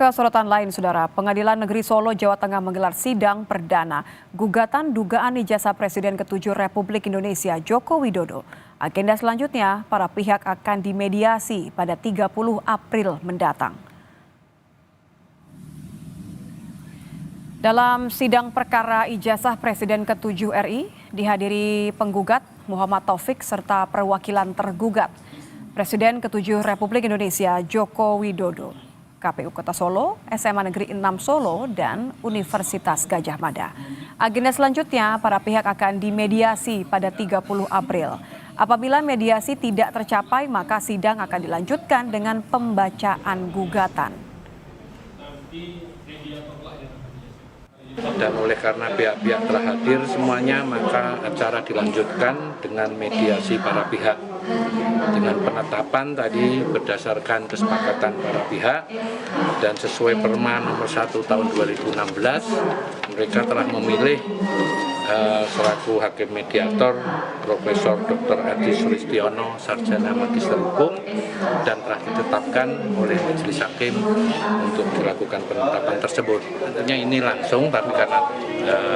Kesorotan lain, Saudara, Pengadilan Negeri Solo, Jawa Tengah menggelar sidang perdana gugatan dugaan ijazah Presiden ke-7 Republik Indonesia Joko Widodo. Agenda selanjutnya, para pihak akan dimediasi pada 30 April mendatang. Dalam sidang perkara ijazah Presiden ke-7 RI, dihadiri penggugat Muhammad Taufik serta perwakilan tergugat Presiden ke-7 Republik Indonesia Joko Widodo, KPU Kota Solo, SMA Negeri 6 Solo, dan Universitas Gadjah Mada. Agenda selanjutnya, para pihak akan dimediasi pada 30 April. Apabila mediasi tidak tercapai, maka sidang akan dilanjutkan dengan pembacaan gugatan. Dan oleh karena pihak-pihak telah hadir semuanya, maka acara dilanjutkan dengan mediasi para pihak. Dengan penetapan tadi berdasarkan kesepakatan para pihak dan sesuai Perma nomor 1 tahun 2016, mereka telah memilih selaku hakim mediator Profesor Dr. Adi Sulistiono, Sarjana Magister Hukum, dan telah ditetapkan oleh Majelis Hakim untuk dilakukan penetapan tersebut. Tentunya ini langsung, tapi karena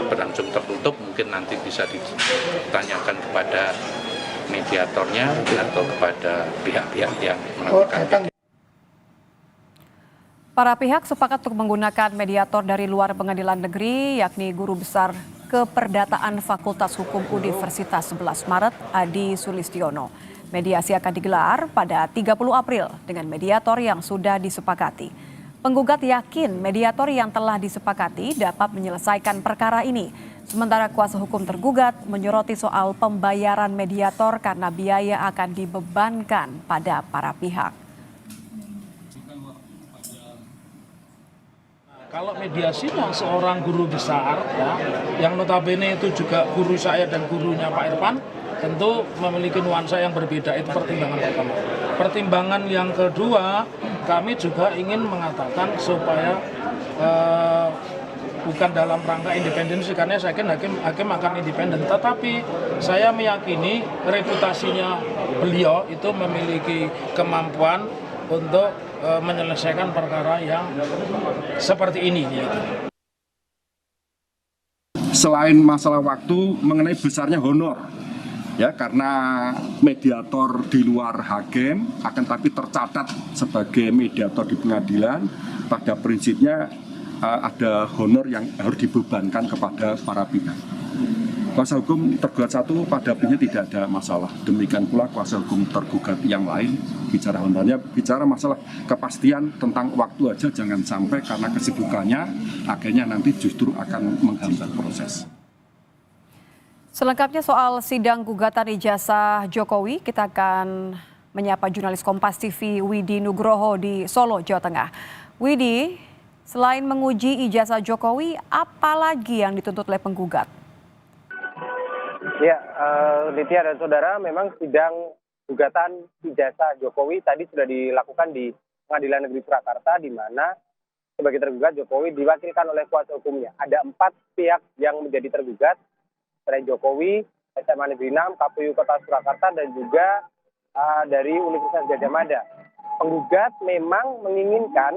berlangsung tertutup, mungkin nanti bisa ditanyakan kepada mediatornya atau kepada pihak-pihak yang melakukan. Para pihak sepakat untuk menggunakan mediator dari luar pengadilan negeri, yakni Guru Besar Keperdataan Fakultas Hukum Universitas 11 Maret, Adi Sulistiono. Mediasi akan digelar pada 30 April dengan mediator yang sudah disepakati. Penggugat yakin mediator yang telah disepakati dapat menyelesaikan perkara ini. Sementara kuasa hukum tergugat menyoroti soal pembayaran mediator karena biaya akan dibebankan pada para pihak. Kalau mediasinya seorang guru besar, ya, yang notabene itu juga guru saya dan gurunya Pak Irfan, tentu memiliki nuansa yang berbeda. Itu pertimbangan pertama. Pertimbangan yang kedua, kami juga ingin mengatakan supaya bukan dalam rangka independensi, karena saya yakin hakim akan independen. Tetapi saya meyakini reputasinya beliau itu memiliki kemampuan untuk menyelesaikan perkara yang seperti ini. Selain masalah waktu, mengenai besarnya honor, ya, karena mediator di luar hakim akan tapi tercatat sebagai mediator di pengadilan, pada prinsipnya ada honor yang harus dibebankan kepada para pihak. Kuasa hukum tergugat satu pada prinsipnya tidak ada masalah. Demikian pula kuasa hukum tergugat yang lain bicara honornya, bicara masalah kepastian tentang waktu aja, jangan sampai karena kesibukannya akhirnya nanti justru akan menghambat proses. Selengkapnya soal sidang gugatan ijazah Jokowi, kita akan menyapa jurnalis Kompas TV Widi Nugroho di Solo, Jawa Tengah. Widi, selain menguji ijazah Jokowi, apa lagi yang dituntut oleh penggugat? Ya, Litya dan saudara, memang sidang gugatan ijazah Jokowi tadi sudah dilakukan di Pengadilan Negeri Surakarta, di mana sebagai tergugat Jokowi diwakilkan oleh kuasa hukumnya. Ada 4 pihak yang menjadi tergugat, selain Jokowi, SMA Negeri 6, KPU Kota Surakarta, dan juga dari Universitas Gadjah Mada. Penggugat memang menginginkan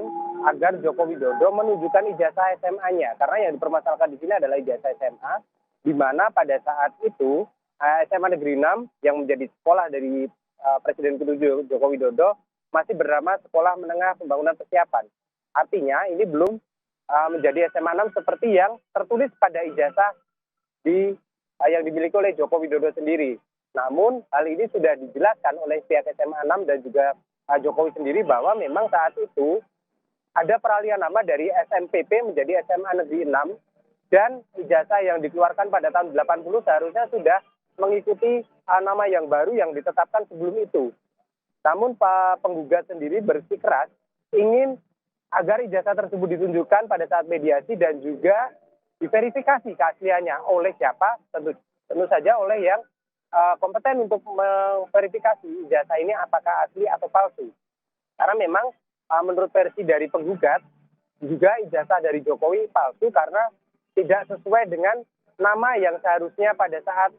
agar Joko Widodo menunjukkan ijazah SMA-nya, karena yang dipermasalahkan di sini adalah ijazah SMA, di mana pada saat itu SMA Negeri 6 yang menjadi sekolah dari Presiden ke-7 Joko Widodo masih bernama Sekolah Menengah Pembangunan Persiapan. Artinya ini belum menjadi SMA 6 seperti yang tertulis pada ijazah yang dimiliki oleh Joko Widodo sendiri. Namun hal ini sudah dijelaskan oleh pihak SMA 6 dan juga Jokowi sendiri bahwa memang saat itu ada peralihan nama dari SMPP menjadi SMA Negeri 6, dan ijazah yang dikeluarkan pada tahun 80 seharusnya sudah mengikuti nama yang baru yang ditetapkan sebelum itu. Namun Pak penggugat sendiri bersikeras ingin agar ijazah tersebut ditunjukkan pada saat mediasi dan juga diverifikasi keasliannya oleh siapa? Tentu saja oleh yang kompeten untuk memverifikasi ijazah ini apakah asli atau palsu. Karena memang menurut versi dari penggugat juga ijazah dari Jokowi palsu karena tidak sesuai dengan nama yang seharusnya pada saat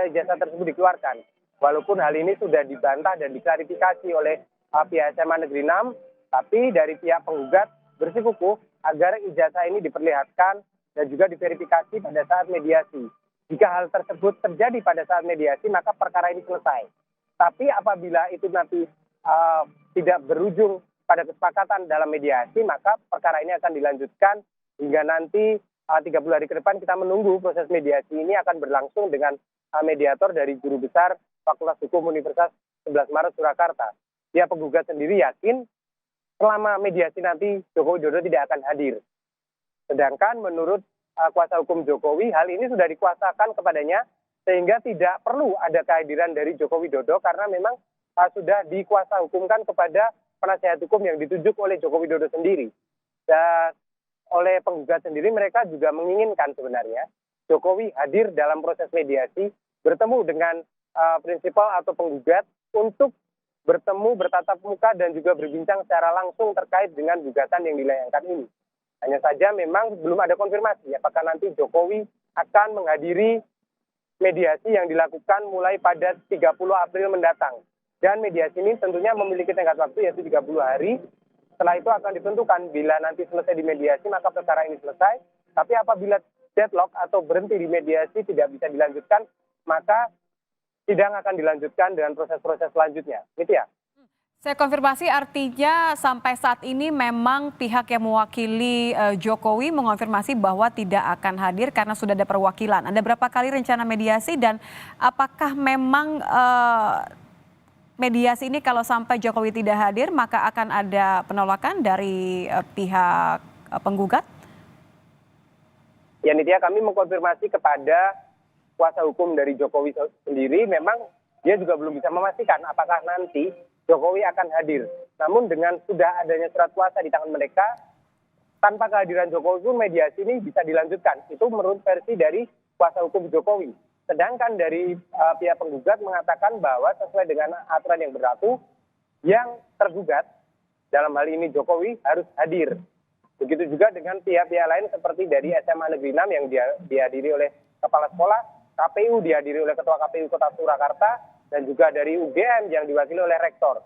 ijazah tersebut dikeluarkan. Walaupun hal ini sudah dibantah dan diklarifikasi oleh pihak SMA Negeri 6, tapi dari pihak penggugat bersikukuh agar ijazah ini diperlihatkan dan juga diverifikasi pada saat mediasi. Jika hal tersebut terjadi pada saat mediasi, maka perkara ini selesai. Tapi apabila itu nanti tidak berujung pada kesepakatan dalam mediasi, maka perkara ini akan dilanjutkan hingga nanti 30 hari ke depan kita menunggu proses mediasi ini akan berlangsung dengan mediator dari Guru Besar Fakultas Hukum Universitas 11 Maret Surakarta. Dia penggugat sendiri yakin selama mediasi nanti Joko Widodo tidak akan hadir. Sedangkan menurut kuasa hukum Jokowi, hal ini sudah dikuasakan kepadanya sehingga tidak perlu ada kehadiran dari Joko Widodo karena memang sudah dikuasa hukumkan kepada penasihat hukum yang ditunjuk oleh Joko Widodo sendiri. Dan oleh penggugat sendiri mereka juga menginginkan sebenarnya Jokowi hadir dalam proses mediasi, bertemu dengan prinsipal atau penggugat untuk bertemu, bertatap muka dan juga berbincang secara langsung terkait dengan gugatan yang dilayangkan ini. Hanya saja memang belum ada konfirmasi apakah nanti Jokowi akan menghadiri mediasi yang dilakukan mulai pada 30 April mendatang. Dan mediasi ini tentunya memiliki tenggat waktu yaitu 30 hari. Setelah itu akan ditentukan bila nanti selesai di mediasi maka perkara ini selesai. Tapi apabila deadlock atau berhenti di mediasi tidak bisa dilanjutkan, maka sidang akan dilanjutkan dengan proses-proses selanjutnya. Gitu ya. Saya konfirmasi artinya sampai saat ini memang pihak yang mewakili Jokowi mengonfirmasi bahwa tidak akan hadir karena sudah ada perwakilan. Ada berapa kali rencana mediasi dan apakah memang mediasi ini kalau sampai Jokowi tidak hadir maka akan ada penolakan dari pihak penggugat? Ya Nitya, kami mengkonfirmasi kepada kuasa hukum dari Jokowi sendiri, memang dia juga belum bisa memastikan apakah nanti Jokowi akan hadir. Namun dengan sudah adanya surat kuasa di tangan mereka, tanpa kehadiran Jokowi pun mediasi ini bisa dilanjutkan. Itu menurut versi dari kuasa hukum Jokowi. Sedangkan dari pihak penggugat mengatakan bahwa sesuai dengan aturan yang berlaku, yang tergugat dalam hal ini Jokowi harus hadir. Begitu juga dengan pihak-pihak lain seperti dari SMA Negeri 6 yang dihadiri oleh kepala sekolah, KPU dihadiri oleh Ketua KPU Kota Surakarta, dan juga dari UGM yang diwakili oleh rektor.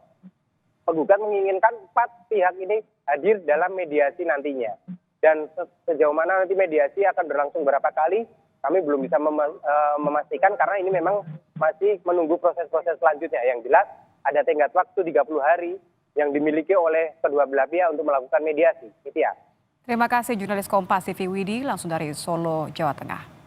Penggugat menginginkan 4 pihak ini hadir dalam mediasi nantinya. Dan sejauh mana nanti mediasi akan berlangsung berapa kali, kami belum bisa memastikan karena ini memang masih menunggu proses-proses selanjutnya. Yang jelas ada tenggat waktu 30 hari yang dimiliki oleh kedua belah pihak untuk melakukan mediasi. Gitu ya. Terima kasih jurnalis Kompas TV Widi langsung dari Solo, Jawa Tengah.